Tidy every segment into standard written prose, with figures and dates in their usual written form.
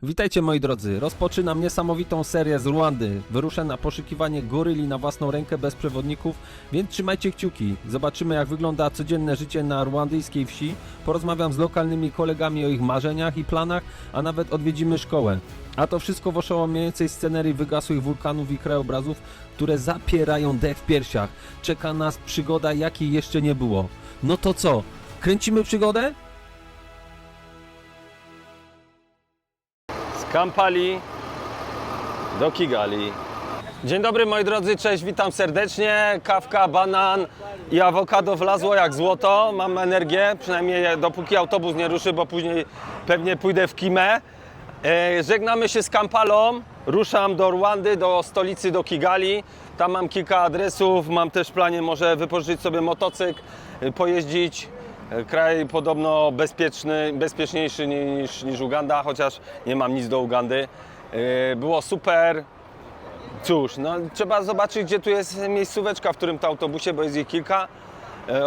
Witajcie moi drodzy, rozpoczynam niesamowitą serię z Rwandy. Wyruszę na poszukiwanie goryli na własną rękę bez przewodników, więc trzymajcie kciuki. Zobaczymy jak wygląda codzienne życie na rwandyjskiej wsi, porozmawiam z lokalnymi kolegami o ich marzeniach i planach, a nawet odwiedzimy szkołę. A to wszystko w oszałamiającej scenerii wygasłych wulkanów i krajobrazów, które zapierają dech w piersiach. Czeka nas przygoda jakiej jeszcze nie było. No to co, kręcimy przygodę? Z Kampali do Kigali. Dzień dobry moi drodzy, cześć, witam serdecznie. Kawka, banan i awokado wlazło jak złoto. Mam energię, przynajmniej dopóki autobus nie ruszy, bo później pewnie pójdę w Kimę. Żegnamy się z Kampalą, ruszam do Rwandy, do stolicy, do Kigali. Tam mam kilka adresów, mam też w planie może wypożyczyć sobie motocykl, pojeździć. Kraj podobno bezpieczniejszy niż Uganda, chociaż nie mam nic do Ugandy. Było super. Cóż, no, trzeba zobaczyć, gdzie tu jest miejscóweczka, w którym to autobusie, bo jest ich kilka.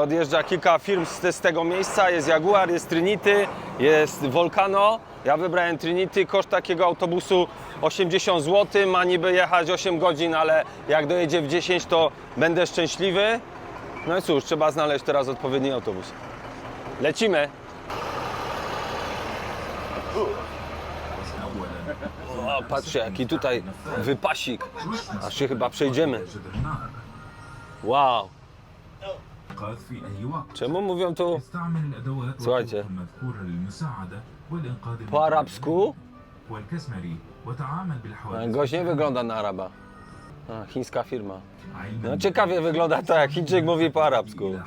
Odjeżdża kilka firm z tego miejsca. Jest Jaguar, jest Trinity, jest Volcano. Ja wybrałem Trinity, koszt takiego autobusu 80 zł. Ma niby jechać 8 godzin, ale jak dojedzie w 10, to będę szczęśliwy. No i cóż, trzeba znaleźć teraz odpowiedni autobus. Lecimy! O, patrzcie, jaki tutaj wypasik. Aż się chyba przejdziemy. Wow! Czemu mówią tu, słuchajcie, po arabsku? Gość nie wygląda na Araba. Chińska firma. No ciekawie wygląda to, jak Chińczyk mówi po arabsku.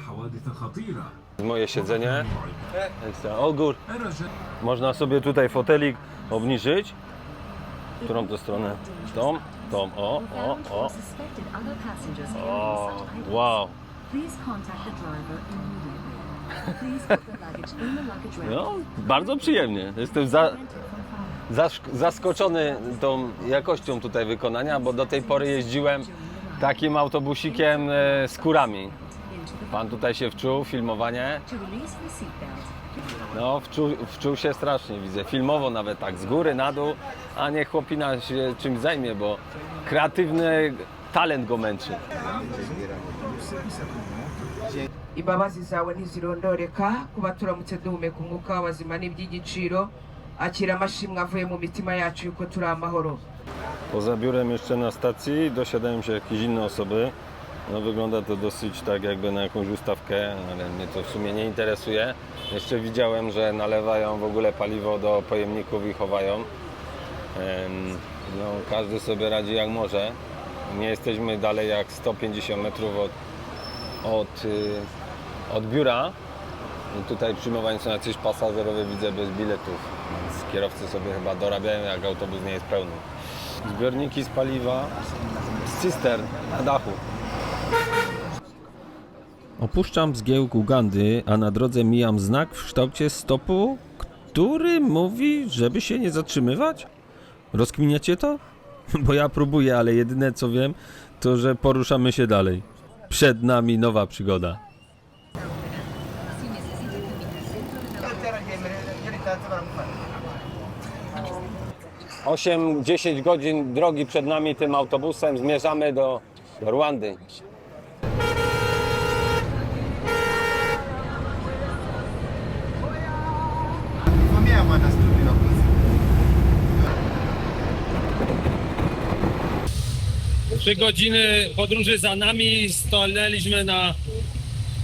Moje siedzenie. Ekstra. O gór. Można sobie tutaj fotelik obniżyć. Którą to stronę? Tą? Tą. O. O. Wow. No, bardzo przyjemnie. Jestem zaskoczony tą jakością tutaj wykonania, bo do tej pory jeździłem takim autobusikiem z kurami. Pan tutaj się wczuł, filmowanie. No, wczuł się strasznie, widzę. Filmowo nawet tak, z góry na dół, a niech chłopina się czymś zajmie, bo kreatywny talent go męczy. Imbabazi zawe ntizirondoreka kuba turamutse duhumeka umwuka w'abazima n'iby'igiciro akira amashimwe avuye mu mitima yacu yuko turi amahoro. Poza biurem jeszcze na stacji dosiadają się jakieś inne osoby. No, wygląda to dosyć tak jakby na jakąś ustawkę, ale mnie to w sumie nie interesuje. Jeszcze widziałem, że nalewają w ogóle paliwo do pojemników i chowają. No, każdy sobie radzi jak może. Nie jesteśmy dalej jak 150 metrów od biura. I tutaj przyjmowani są jacyś pasażerowie, widzę, bez biletów. Więc kierowcy sobie chyba dorabiają, jak autobus nie jest pełny. Zbiorniki z paliwa, z cystern na dachu. Opuszczam zgiełk Ugandy, a na drodze mijam znak w kształcie stopu, który mówi, żeby się nie zatrzymywać? Rozkminiacie to? Bo ja próbuję, ale jedyne co wiem, to że poruszamy się dalej. Przed nami nowa przygoda. 8-10 godzin drogi przed nami tym autobusem. Zmierzamy do Rwandy. Trzy godziny podróży za nami, stanęliśmy na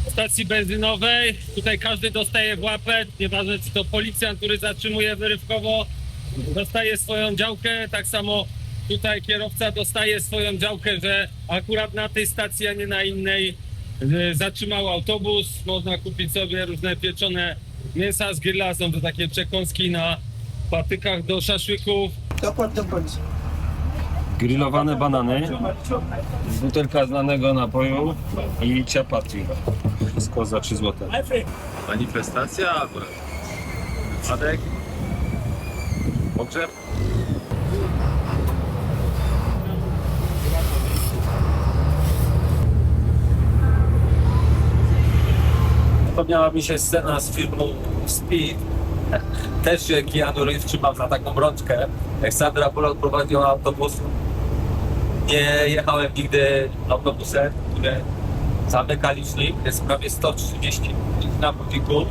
stacji benzynowej. Tutaj każdy dostaje w łapę, nieważne czy to policjant, który zatrzymuje wyrywkowo, dostaje swoją działkę. Tak samo tutaj kierowca dostaje swoją działkę, że akurat na tej stacji, a nie na innej zatrzymał autobus. Można kupić sobie różne pieczone mięsa z grilla, są to takie przekąski na patykach do szaszłyków. Grillowane banany, butelka znanego napoju i ciapati. Wszystko za 3 zł. Manifestacja, wypadek, pogrzeb. Przypomniała mi się scena z filmu Speed, Też Keanu Reeves trzymał za taką rączkę. Jak Sandra Bullock prowadziła autobus, nie jechałem nigdy autobusem, które zamyka licznik, jest prawie 130 na budziku.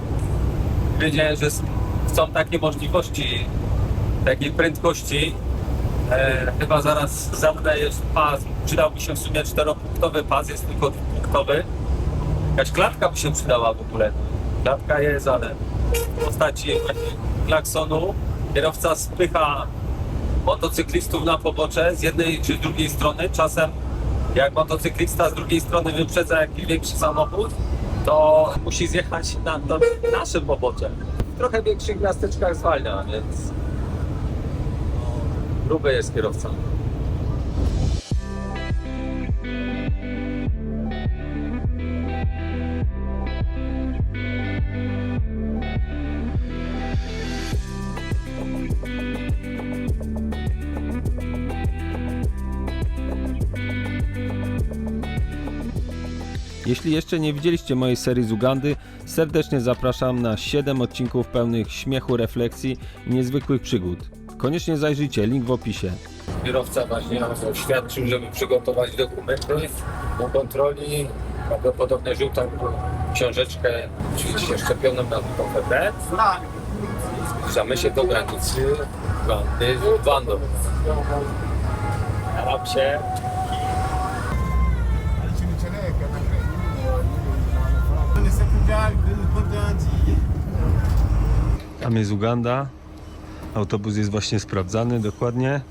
Wiedziałem, że są takie możliwości, takiej prędkości. Chyba zaraz zamknę jest pas. Przydał mi się w sumie 4-punktowy pas, jest tylko 2-punktowy. Jakaś klatka by się przydała w ogóle. Klatka jest, ale w postaci właśnie klaksonu kierowca spycha motocyklistów na pobocze z jednej czy drugiej strony. Czasem jak motocyklista z drugiej strony wyprzedza jakiś większy samochód, to musi zjechać na nasze pobocze. W trochę większych miasteczkach zwalnia, więc gruby jest kierowca. Jeśli jeszcze nie widzieliście mojej serii z Ugandy, serdecznie zapraszam na 7 odcinków pełnych śmiechu, refleksji i niezwykłych przygód. Koniecznie zajrzyjcie, link w opisie. Kierowca właśnie oświadczył, żeby przygotować dokumenty do kontroli. Prawdopodobnie żółtą książeczkę, oczywiście szczepioną na PPD. Zbliżamy się do granicy Ugandy z Ugandą. Staram się. Tam jest Uganda. Autobus jest właśnie sprawdzany dokładnie.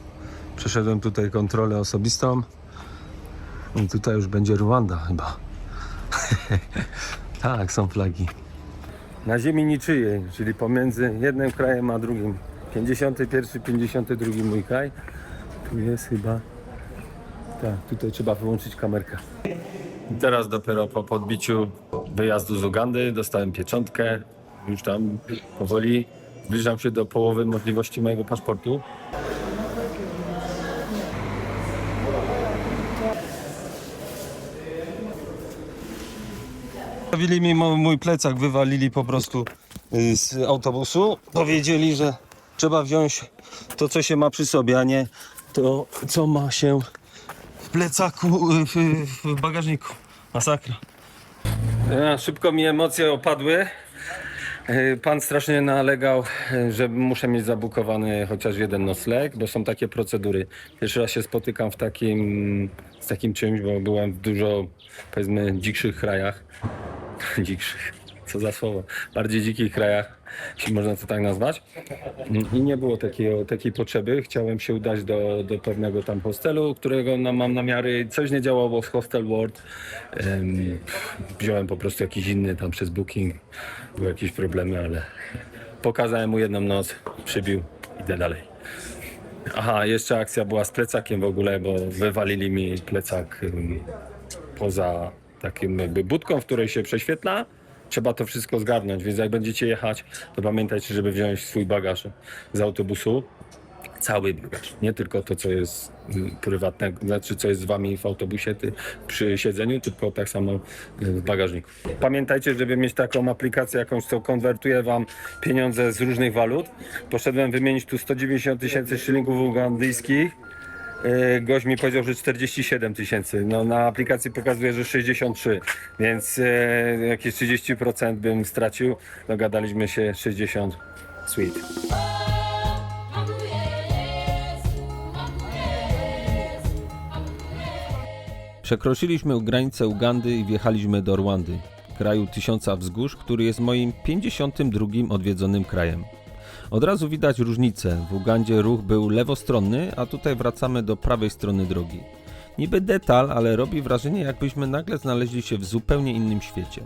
Przeszedłem tutaj kontrolę osobistą. I tutaj już będzie Rwanda chyba. Tak, są flagi. Na ziemi niczyjej, czyli pomiędzy jednym krajem a drugim. 51, 52 mój kraj. Tu jest chyba... Tak, tutaj trzeba wyłączyć kamerkę. I teraz dopiero po podbiciu wyjazdu z Ugandy dostałem pieczątkę. Już tam powoli zbliżam się do połowy możliwości mojego paszportu. Wywalili mi mój plecak, wywalili po prostu z autobusu. Powiedzieli, że trzeba wziąć to, co się ma przy sobie, a nie to, co ma się w plecaku, w bagażniku. Masakra. Szybko mi emocje opadły. Pan strasznie nalegał, że muszę mieć zabukowany chociaż jeden nocleg, bo są takie procedury. Pierwszy raz się spotykam z takim czymś, bo byłem w dużo, powiedzmy, dzikszych krajach. Dzikszych, co za słowo. Bardziej dzikich krajach, jeśli można to tak nazwać. I nie było takiej potrzeby. Chciałem się udać do pewnego tam hostelu, którego mam namiary. Coś nie działało z Hostel World. Wziąłem po prostu jakiś inny tam przez Booking. Były jakieś problemy, ale pokazałem mu jedną noc, przybił, idę dalej. Aha, jeszcze akcja była z plecakiem w ogóle, bo wywalili mi plecak poza takim jakby budką, w której się prześwietla. Trzeba to wszystko zgarnąć, więc jak będziecie jechać, to pamiętajcie, żeby wziąć swój bagaż z autobusu. Cały bagaż, nie tylko to, co jest prywatne, znaczy co jest z wami w autobusie przy siedzeniu, tylko tak samo w bagażniku. Pamiętajcie, żeby mieć taką aplikację jakąś, co konwertuje wam pieniądze z różnych walut. Poszedłem wymienić tu 190 000 szylingów ugandyjskich. Gość mi powiedział, że 47 000. No, na aplikacji pokazuje, że 63, więc jakieś 30% bym stracił. Dogadaliśmy się 60. Sweet. Przekroczyliśmy granicę Ugandy i wjechaliśmy do Rwandy, kraju 1000 wzgórz, który jest moim 52. odwiedzonym krajem. Od razu widać różnicę. W Ugandzie ruch był lewostronny, a tutaj wracamy do prawej strony drogi. Niby detal, ale robi wrażenie, jakbyśmy nagle znaleźli się w zupełnie innym świecie.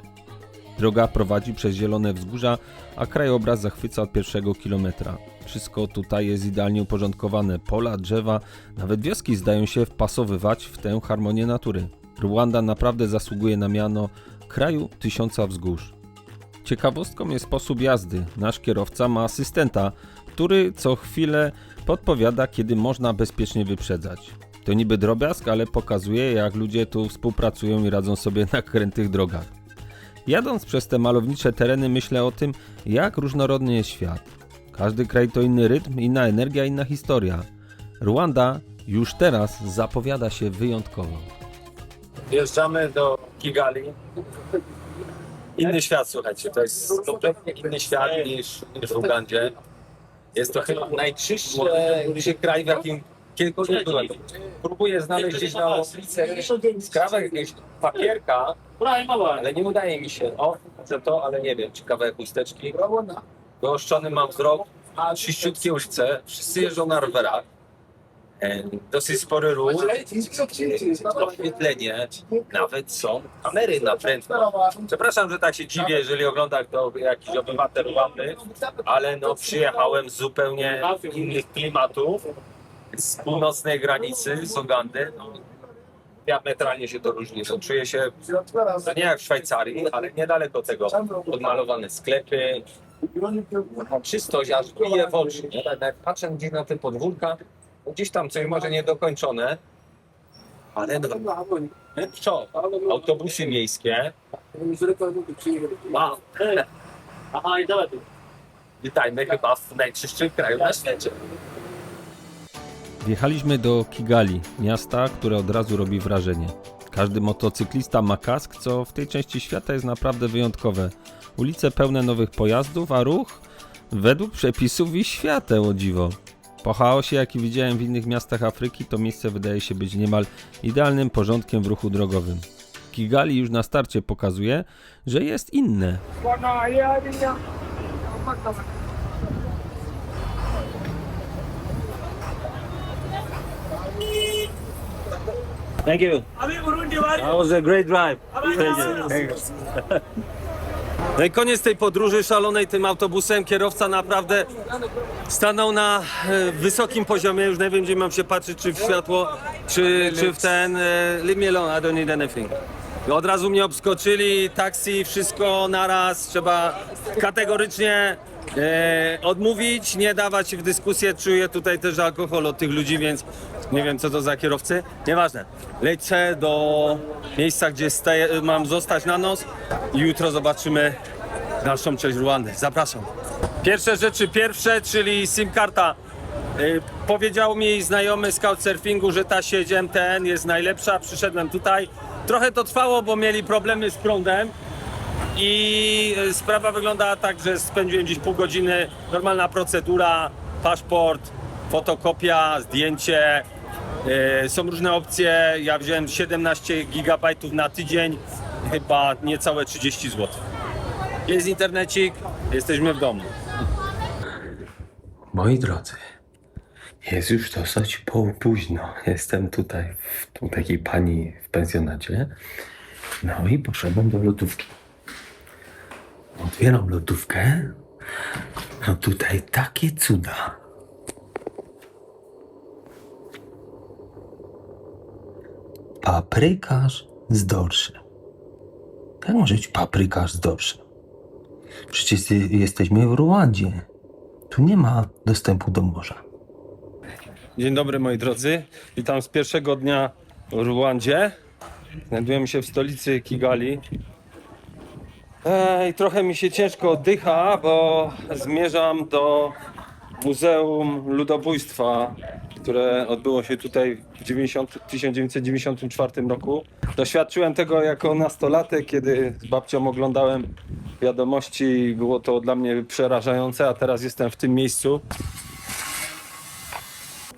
Droga prowadzi przez zielone wzgórza, a krajobraz zachwyca od pierwszego kilometra. Wszystko tutaj jest idealnie uporządkowane. Pola, drzewa, nawet wioski zdają się wpasowywać w tę harmonię natury. Rwanda naprawdę zasługuje na miano kraju 1000 wzgórz. Ciekawostką jest sposób jazdy. Nasz kierowca ma asystenta, który co chwilę podpowiada, kiedy można bezpiecznie wyprzedzać. To niby drobiazg, ale pokazuje, jak ludzie tu współpracują i radzą sobie na krętych drogach. Jadąc przez te malownicze tereny myślę o tym, jak różnorodny jest świat. Każdy kraj to inny rytm, inna energia, inna historia. Rwanda już teraz zapowiada się wyjątkowo. Wjeżdżamy do Kigali. Inny świat, słuchajcie, to jest kompletnie inny świat niż w Ugandzie. Jest to chyba najczystszy kraj, w jakim kiedykolwiek byłem. Próbuję znaleźć gdzieś na skrawach jakiegoś papierka, ale nie udaje mi się. O, że to, ale nie wiem, czy kawałek chusteczki. Wyoszczony mam wzrok, czyściutkie łyżce, wszyscy jeżdżą na rowerach. Dosyć spory ruch, oświetlenie, nawet są kamery na prędkość. Przepraszam, że tak się dziwię, jeżeli ogląda to jakiś obywatel Rwandy, ale no przyjechałem z zupełnie innych klimatów, z północnej granicy, z Ugandy. No, diametralnie się to różni. No, czuję się, no nie jak w Szwajcarii, ale niedaleko tego. Odmalowane sklepy, czystość, aż bije w oczy. Nie? Jak patrzę gdzieś na te podwórka, gdzieś tam coś może niedokończone, ale no, co? Autobusy miejskie. Wow. Witajmy chyba w najczystszym kraju na świecie. Wjechaliśmy do Kigali, miasta, które od razu robi wrażenie. Każdy motocyklista ma kask, co w tej części świata jest naprawdę wyjątkowe. Ulice pełne nowych pojazdów, a ruch według przepisów i świateł, o dziwo. Po chaosie, jaki widziałem w innych miastach Afryki, to miejsce wydaje się być niemal idealnym porządkiem w ruchu drogowym. Kigali już na starcie pokazuje, że jest inne. Thank you. That was a great drive. Thank you. No i koniec tej podróży szalonej tym autobusem. Kierowca naprawdę stanął na wysokim poziomie. Już nie wiem, gdzie mam się patrzeć, czy w światło, czy w ten... Leave me alone, I don't need anything. Od razu mnie obskoczyli, taksi, wszystko naraz. Trzeba kategorycznie odmówić, nie dawać się w dyskusję. Czuję tutaj też alkohol od tych ludzi, więc nie wiem, co to za kierowcy. Nieważne. Lecę do miejsca, gdzie mam zostać na noc i jutro zobaczymy dalszą część Rwandy. Zapraszam. Pierwsze rzeczy pierwsze, czyli SIM-karta. Powiedział mi znajomy z Couchsurfingu, że ta sieć MTN jest najlepsza. Przyszedłem tutaj. Trochę to trwało, bo mieli problemy z prądem. I sprawa wygląda tak, że spędziłem gdzieś pół godziny, normalna procedura, paszport, fotokopia, zdjęcie, są różne opcje, ja wziąłem 17 GB na tydzień, chyba niecałe 30 zł. Jest internecik, jesteśmy w domu. Moi drodzy, jest już dosyć późno, jestem tutaj u takiej pani w pensjonacie, no i poszedłem do lodówki. Otwieram lodówkę, a tutaj takie cuda. Paprykarz z dorszem. Jak może być paprykarz z dorszem? Przecież jesteśmy w Rwandzie. Tu nie ma dostępu do morza. Dzień dobry moi drodzy. Witam z pierwszego dnia w Rwandzie. Znajdujemy się w stolicy Kigali. I trochę mi się ciężko oddycha, bo zmierzam do Muzeum Ludobójstwa, które odbyło się tutaj w 1994 roku. Doświadczyłem tego jako nastolatek, kiedy z babcią oglądałem wiadomości. Było to dla mnie przerażające, a teraz jestem w tym miejscu.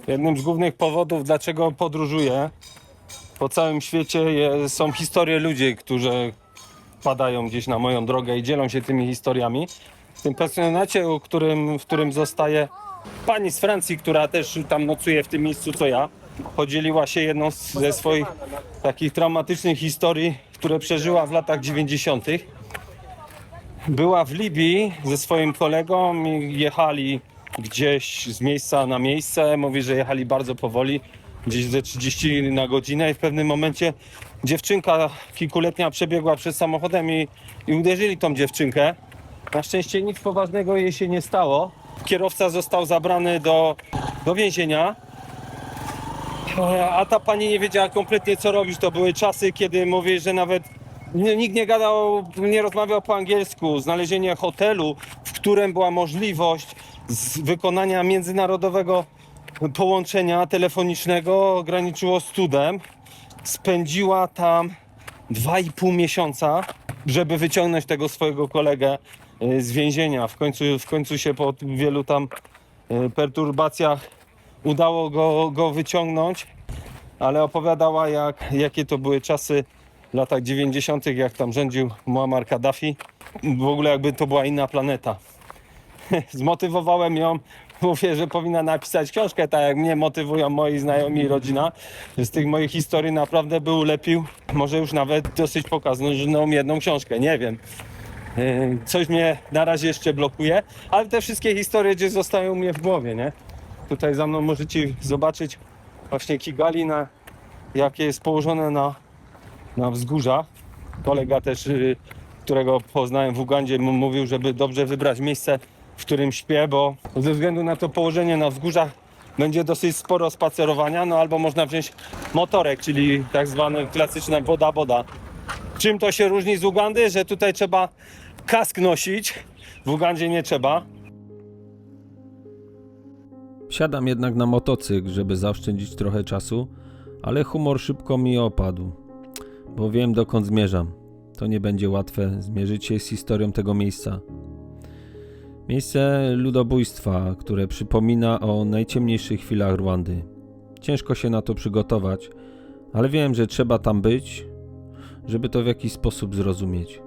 Jednym z głównych powodów, dlaczego podróżuję po całym świecie, są historie ludzi, którzy wpadają gdzieś na moją drogę i dzielą się tymi historiami. W tym pensjonacie, w którym zostaje pani z Francji, która też tam nocuje w tym miejscu co ja, podzieliła się jedną ze swoich takich traumatycznych historii, które przeżyła w latach 90. Była w Libii ze swoim kolegą i jechali gdzieś z miejsca na miejsce. Mówi, że jechali bardzo powoli, gdzieś ze 30 na godzinę i w pewnym momencie dziewczynka kilkuletnia przebiegła przed samochodem i uderzyli tą dziewczynkę. Na szczęście nic poważnego jej się nie stało. Kierowca został zabrany do więzienia, a ta pani nie wiedziała kompletnie co robić. To były czasy, kiedy mówi, że nawet Nikt nie gadał, nie rozmawiał po angielsku. Znalezienie hotelu, w którym była możliwość wykonania międzynarodowego połączenia telefonicznego, graniczyło z cudem. Spędziła tam 2,5 miesiąca, żeby wyciągnąć tego swojego kolegę z więzienia. W końcu się po wielu tam perturbacjach udało go wyciągnąć, ale opowiadała, jakie to były czasy w latach 90., jak tam rządził Muammar Kaddafi. W ogóle jakby to była inna planeta. Zmotywowałem ją, mówię, że powinna napisać książkę, tak jak mnie motywują moi znajomi i rodzina. Z tych moich historii naprawdę by ulepił, może już nawet dosyć pokazną jedną książkę, nie wiem. Coś mnie na razie jeszcze blokuje, ale te wszystkie historie gdzieś zostają u mnie w głowie, nie? Tutaj za mną możecie zobaczyć właśnie Kigali, jakie jest położone na wzgórzach. Kolega też, którego poznałem w Ugandzie, mówił, żeby dobrze wybrać miejsce, w którym śpię, bo ze względu na to położenie na wzgórzach będzie dosyć sporo spacerowania, no albo można wziąć motorek, czyli tak zwane klasyczne boda. Czym to się różni z Ugandy? Że tutaj trzeba kask nosić, w Ugandzie nie trzeba. Wsiadam jednak na motocykl, żeby zaoszczędzić trochę czasu, ale humor szybko mi opadł, bo wiem, dokąd zmierzam. To nie będzie łatwe zmierzyć się z historią tego miejsca. Miejsce ludobójstwa, które przypomina o najciemniejszych chwilach Rwandy. Ciężko się na to przygotować, ale wiem, że trzeba tam być, żeby to w jakiś sposób zrozumieć.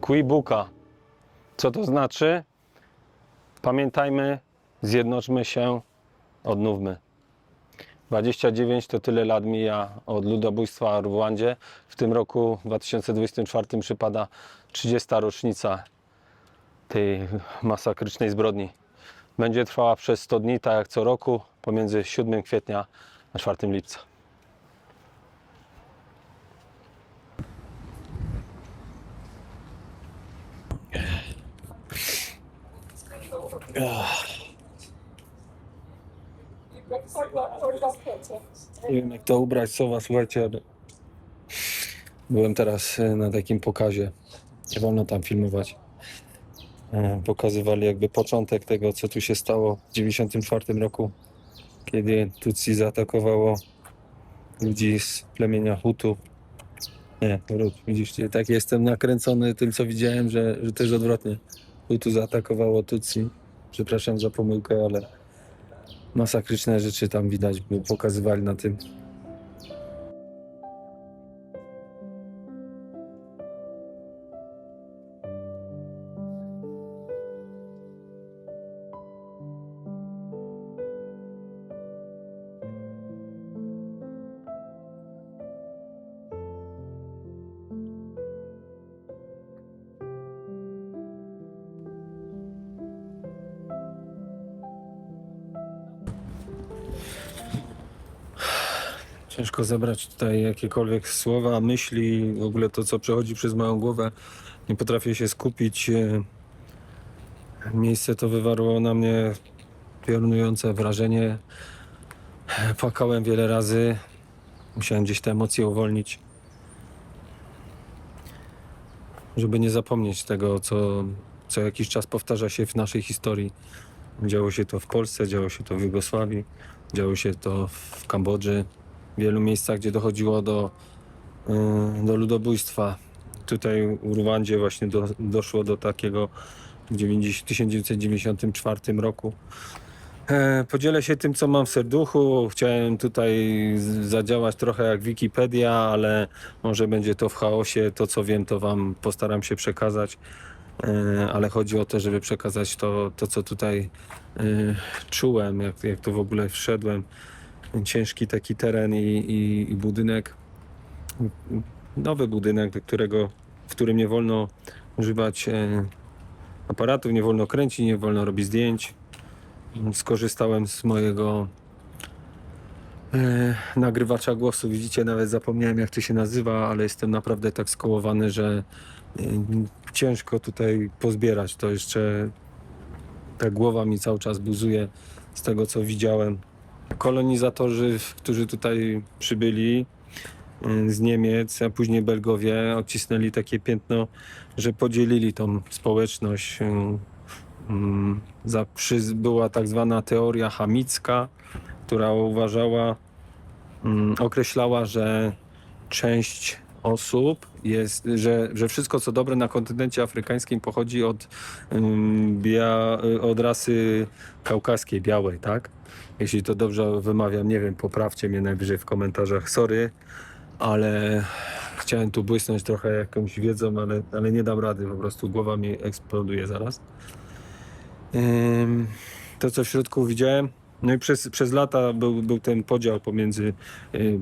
Kwibuka. Co to znaczy? Pamiętajmy, zjednoczmy się, odnówmy. 29 to tyle lat mija od ludobójstwa w Rwandzie. W tym roku, w 2024, przypada 30. rocznica tej masakrycznej zbrodni. Będzie trwała przez 100 dni, tak jak co roku, pomiędzy 7 kwietnia a 4 lipca. Nie wiem, jak to ubrać, słowa, słuchajcie, ale byłem teraz na takim pokazie. Nie wolno tam filmować. Pokazywali jakby początek tego, co tu się stało w 1994 roku, kiedy Tutsi zaatakowało ludzi z plemienia Hutu. Nie, widzisz, tak jestem nakręcony tym, co widziałem, że też odwrotnie. Hutu zaatakowało Tutsi. Przepraszam za pomyłkę, ale masakryczne rzeczy tam widać, bo pokazywali na tym. Ciężko zebrać tutaj jakiekolwiek słowa, myśli, w ogóle to, co przechodzi przez moją głowę. Nie potrafię się skupić. Miejsce to wywarło na mnie piorunujące wrażenie. Płakałem wiele razy. Musiałem gdzieś te emocje uwolnić, żeby nie zapomnieć tego, co jakiś czas powtarza się w naszej historii. Działo się to w Polsce, działo się to w Jugosławii, działo się to w Kambodży. W wielu miejscach, gdzie dochodziło do ludobójstwa. Tutaj w Rwandzie właśnie doszło do takiego w 1994 roku. Podzielę się tym, co mam w serduchu. Chciałem tutaj zadziałać trochę jak Wikipedia, ale może będzie to w chaosie. To, co wiem, to wam postaram się przekazać. Ale chodzi o to, żeby przekazać to co tutaj czułem, jak to w ogóle wszedłem. Ciężki taki teren i budynek. Nowy budynek, w którym nie wolno używać aparatów, nie wolno kręcić, nie wolno robić zdjęć. Skorzystałem z mojego nagrywacza głosu. Widzicie, nawet zapomniałem, jak to się nazywa, ale jestem naprawdę tak skołowany, że ciężko tutaj pozbierać. To jeszcze ta głowa mi cały czas buzuje z tego co widziałem. Kolonizatorzy, którzy tutaj przybyli z Niemiec, a później Belgowie, odcisnęli takie piętno, że podzielili tą społeczność. Była tak zwana teoria chamicka, która określała, że część osób że wszystko co dobre na kontynencie afrykańskim pochodzi od rasy kaukaskiej, białej, tak? Jeśli to dobrze wymawiam, nie wiem, poprawcie mnie najwyżej w komentarzach, sorry, ale chciałem tu błysnąć trochę jakąś wiedzą, ale nie dam rady, po prostu głowa mi eksploduje zaraz. To co w środku widziałem, no i przez lata był ten podział pomiędzy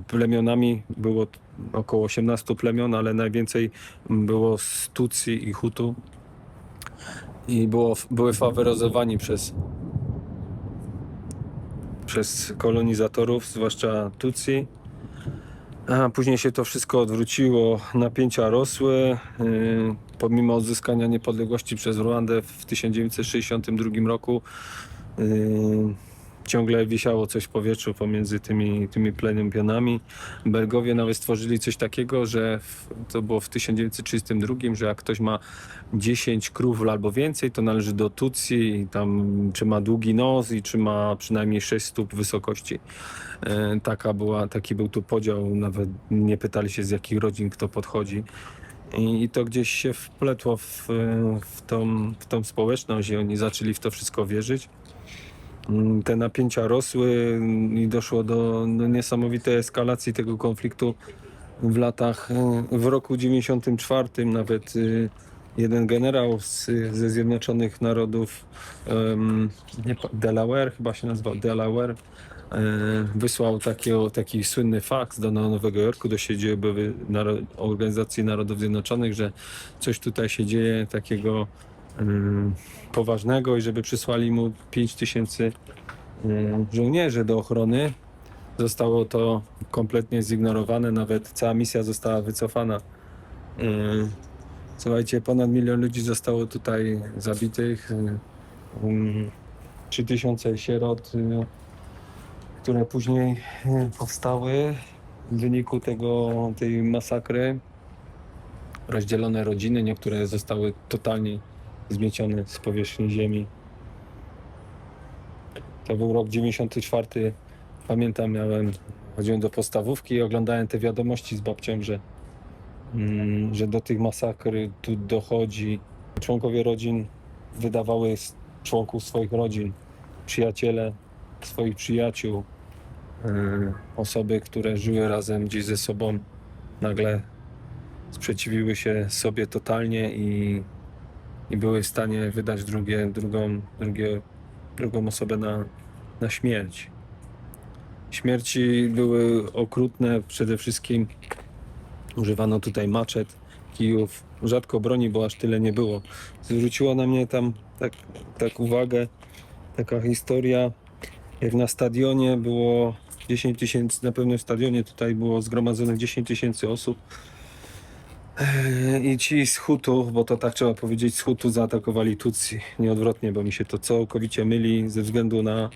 plemionami, było około 18 plemion, ale najwięcej było z Tutsi i Hutu i były faworyzowani przez kolonizatorów, zwłaszcza Tutsi. A później się to wszystko odwróciło, napięcia rosły. Pomimo odzyskania niepodległości przez Ruandę w 1962 roku ciągle wisiało coś w powietrzu pomiędzy tymi plemionami. Belgowie nawet stworzyli coś takiego, że to było w 1932, że jak ktoś ma 10 krów albo więcej, to należy do Tutsi i tam czy ma długi nos i czy ma przynajmniej 6 stóp wysokości. Taki był tu podział, nawet nie pytali się z jakich rodzin kto podchodzi. I to gdzieś się wpletło w tą społeczność i oni zaczęli w to wszystko wierzyć. Te napięcia rosły i doszło do niesamowitej eskalacji tego konfliktu w roku 94 nawet jeden generał ze Zjednoczonych Narodów, Delaware, chyba się nazywał Delaware, wysłał taki słynny faks do Nowego Jorku, do siedziby Organizacji Narodów Zjednoczonych, że coś tutaj się dzieje takiego poważnego i żeby przysłali mu 5000 żołnierzy do ochrony. Zostało to kompletnie zignorowane, nawet cała misja została wycofana. Słuchajcie, ponad 1 000 000 ludzi zostało tutaj zabitych, 3000 sierot, które później powstały w wyniku tej masakry. Rozdzielone rodziny, niektóre zostały totalnie zmiecione z powierzchni ziemi. To był rok 94. Pamiętam, chodziłem do podstawówki i oglądałem te wiadomości z babcią, że do tych masakr tu dochodzi. Członkowie rodzin wydawały członków swoich rodzin, przyjaciele swoich przyjaciół, osoby, które żyły razem gdzieś ze sobą, nagle sprzeciwiły się sobie totalnie i były w stanie wydać drugą osobę na śmierć. Śmierci były okrutne, przede wszystkim używano tutaj maczet, kijów, rzadko broni, bo aż tyle nie było. Zwróciła na mnie tam tak uwagę taka historia, jak na stadionie było 10 000, na pewnym stadionie tutaj było zgromadzonych 10 000 osób. I ci z Hutu, bo to tak trzeba powiedzieć, z Hutu zaatakowali Tutsi. Nieodwrotnie, bo mi się to całkowicie myli ze względu na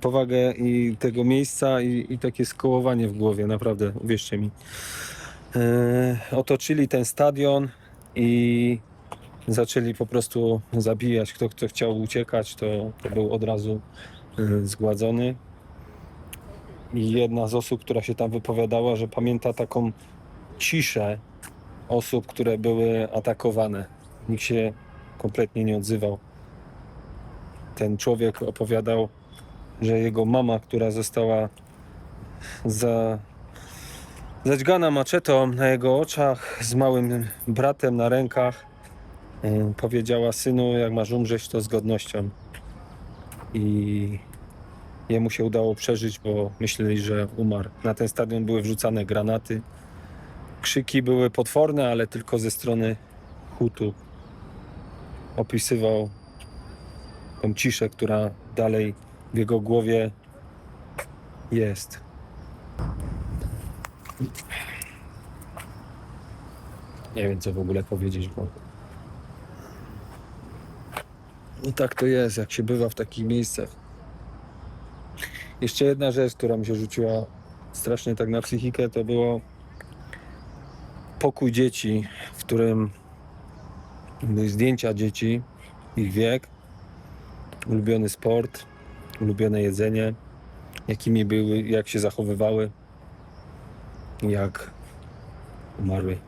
powagę i tego miejsca i takie skołowanie w głowie, naprawdę, uwierzcie mi. Otoczyli ten stadion i zaczęli po prostu zabijać. Kto chciał uciekać, to był od razu zgładzony. I jedna z osób, która się tam wypowiadała, że pamięta taką ciszę osób, które były atakowane. Nikt się kompletnie nie odzywał. Ten człowiek opowiadał, że jego mama, która została zadźgana maczetą na jego oczach, z małym bratem na rękach, powiedziała: synu, jak masz umrzeć, to z godnością. I jemu się udało przeżyć, bo myśleli, że umarł. Na ten stadion były wrzucane granaty. Krzyki były potworne, ale tylko ze strony Hutu. Opisywał tą ciszę, która dalej w jego głowie jest. Nie wiem, co w ogóle powiedzieć, bo i tak to jest, jak się bywa w takich miejscach. Jeszcze jedna rzecz, która mi się rzuciła strasznie tak na psychikę, to było pokój dzieci, w którym były zdjęcia dzieci, ich wiek, ulubiony sport, ulubione jedzenie, jakimi były, jak się zachowywały, jak umarły.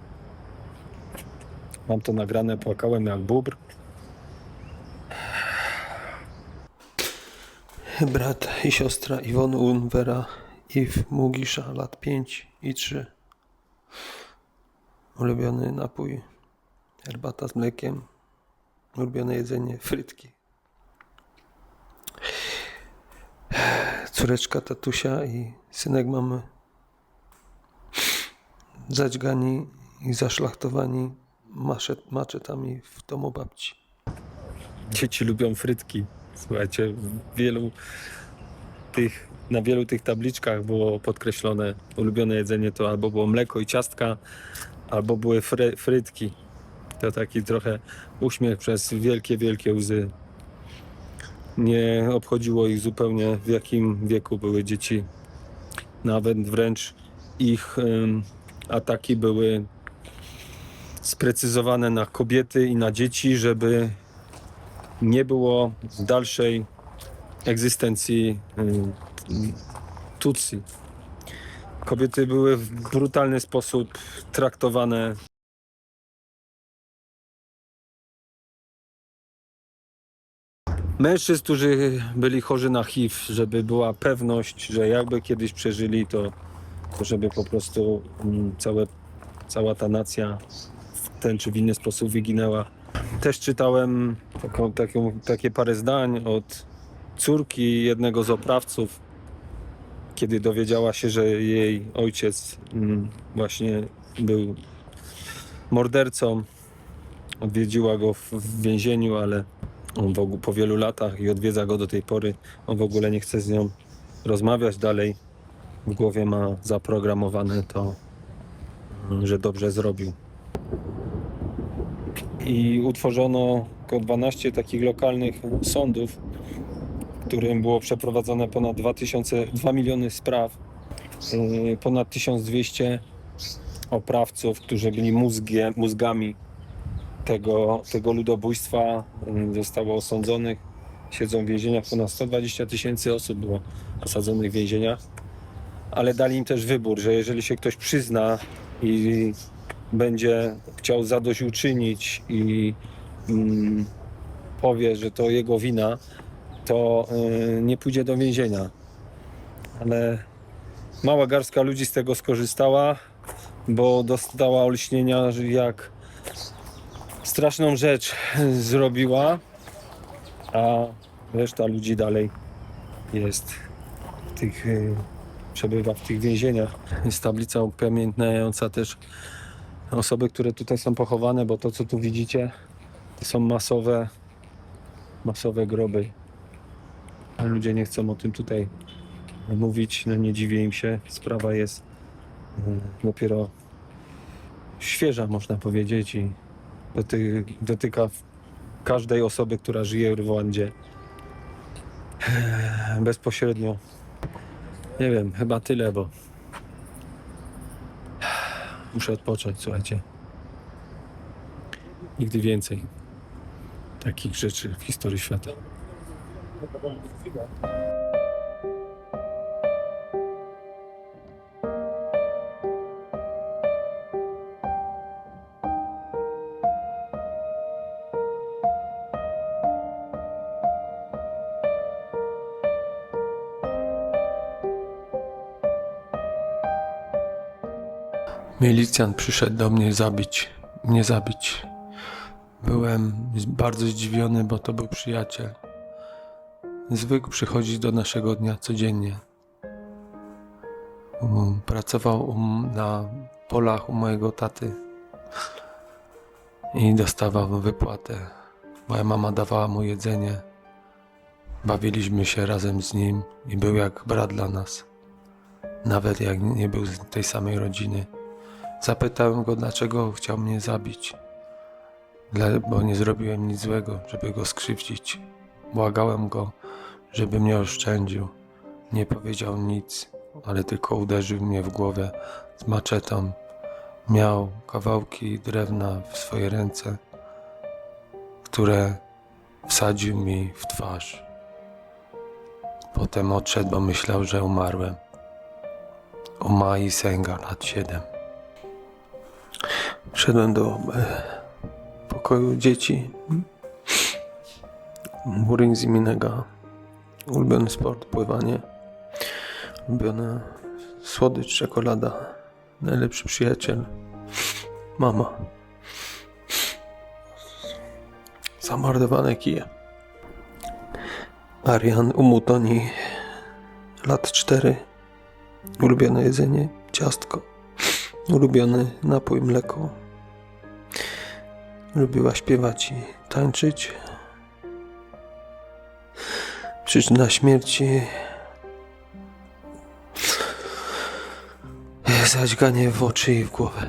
Mam to nagrane, płakałem jak bóbr. Brat i siostra Iwon Unwera i Mugisza, lat 5 i 3. Ulubiony napój, herbata z mlekiem. Ulubione jedzenie, frytki. Córeczka tatusia i synek mamy. Zadźgani i zaszlachtowani maczetami w domu babci. Dzieci lubią frytki. Słuchajcie, na wielu tych tabliczkach było podkreślone ulubione jedzenie to albo było mleko i ciastka, albo były frytki. To taki trochę uśmiech przez wielkie, wielkie łzy. Nie obchodziło ich zupełnie, w jakim wieku były dzieci. Nawet wręcz ich ataki były sprecyzowane na kobiety i na dzieci, żeby nie było w dalszej egzystencji Tutsi. Kobiety były w brutalny sposób traktowane. Mężczyzn, którzy byli chorzy na HIV, żeby była pewność, że jakby kiedyś przeżyli, to żeby po prostu cała ta nacja w ten czy w inny sposób wyginęła. Też czytałem takie parę zdań od córki jednego z oprawców, kiedy dowiedziała się, że jej ojciec właśnie był mordercą. Odwiedziła go w więzieniu, ale on po wielu latach i odwiedza go do tej pory. On w ogóle nie chce z nią rozmawiać dalej. W głowie ma zaprogramowane to, że dobrze zrobił. I utworzono około 12 takich lokalnych sądów, w którym było przeprowadzone ponad 2 miliony spraw, ponad 1200 oprawców, którzy byli mózgami tego ludobójstwa, zostało osądzonych, siedzą w więzieniach, ponad 120 000 osób było osadzonych w więzieniach, ale dali im też wybór, że jeżeli się ktoś przyzna i będzie chciał zadośćuczynić i powie, że to jego wina, to nie pójdzie do więzienia. Ale mała garstka ludzi z tego skorzystała, bo dostała olśnienia, że jak straszną rzecz zrobiła, a reszta ludzi dalej przebywa w tych więzieniach. Jest tablica upamiętniająca też osoby, które tutaj są pochowane, bo to, co tu widzicie, to są masowe groby. A ludzie nie chcą o tym tutaj mówić, no nie dziwię im się. Sprawa jest dopiero świeża, można powiedzieć, i dotyka każdej osoby, która żyje w Rwandzie bezpośrednio. Nie wiem, chyba tyle, bo muszę odpocząć, słuchajcie. Nigdy więcej takich rzeczy w historii świata. Milicjant przyszedł do mnie mnie zabić. Byłem bardzo zdziwiony, bo to był przyjaciel. Zwykł przychodzić do naszego dnia codziennie. Pracował na polach u mojego taty i dostawał wypłatę. Moja mama dawała mu jedzenie. Bawiliśmy się razem z nim i był jak brat dla nas. Nawet jak nie był z tej samej rodziny. Zapytałem go, dlaczego chciał mnie zabić. Bo nie zrobiłem nic złego, żeby go skrzywdzić. Błagałem go, żeby mnie oszczędził, Nie powiedział nic, ale tylko uderzył mnie w głowę z maczetą. Miał kawałki drewna w swoje ręce, które wsadził mi w twarz. Potem odszedł, bo myślał, że umarłem. Omai Senga, lat 7. Wszedłem do pokoju dzieci. Murinzi Minega. Ulubiony sport, pływanie. Ulubiona słodycz, czekolada. Najlepszy przyjaciel. Mama. Zamordowane kije. Arian Umutoni. Lat 4. Ulubione jedzenie, ciastko. Ulubiony napój, mleko. Lubiła śpiewać i tańczyć. Przyczyna śmierci: zadźganie w oczy i w głowę.